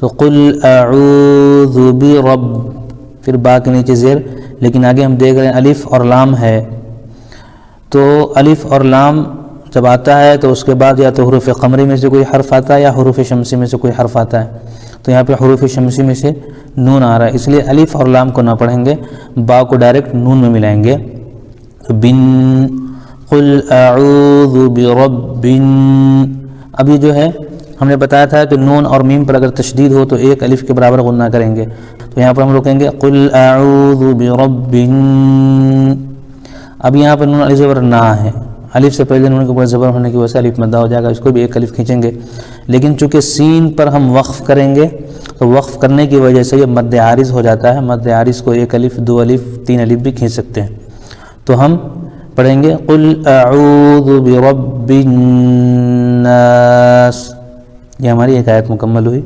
तो कुल अऊज़ु बिरब, फिर बा के नीचे ज़ेर, लेकिन आगे हम देख रहे हैं अलिफ और लाम है। तो अलिफ और लाम जब आता है तो उसके बाद या तो हुरूफ क़मरी में से कोई हर्फ आता है या हुरूफ शमसी में से कोई हर्फ आता है। तो यहाँ पे हुरूफ शमसी में से नून आ रहा है, इसलिए अलिफ और लाम को ना पढ़ेंगे, बा को डायरेक्ट नून में मिलाएंगे। बिन कुल अऊज़ु बिरब्बिन, अभी जो है हमने बताया था कि नून और मीम पर अगर तशदीद हो तो एक अलिफ के बराबर गुन्ना करेंगे। तो यहाँ पर हम लोग कहेंगे कुल अऊज़ु बिरब्बिन। अब यहाँ पर नून अलिफ ज़बर ना है, अलिफ से पहले नून के ऊपर ज़बर होने की वजह से अलिफ मद्दा हो जाएगा, इसको भी एक अलिफ खींचेंगे। लेकिन चूँकि सीन पर हम वक्फ़ करेंगे तो वक्फ़ करने की वजह से ये मद्द आरिज़ हो जाता है। मद्द आरिज़ को एक अलिफ, दो अलिफ, तीन अलिफ भी खींच सकते हैं। तो हम पढ़ेंगे कुल अऊज़ु बिरब्बिन नास। ये हमारी एक आयत मुकम्मल हुई।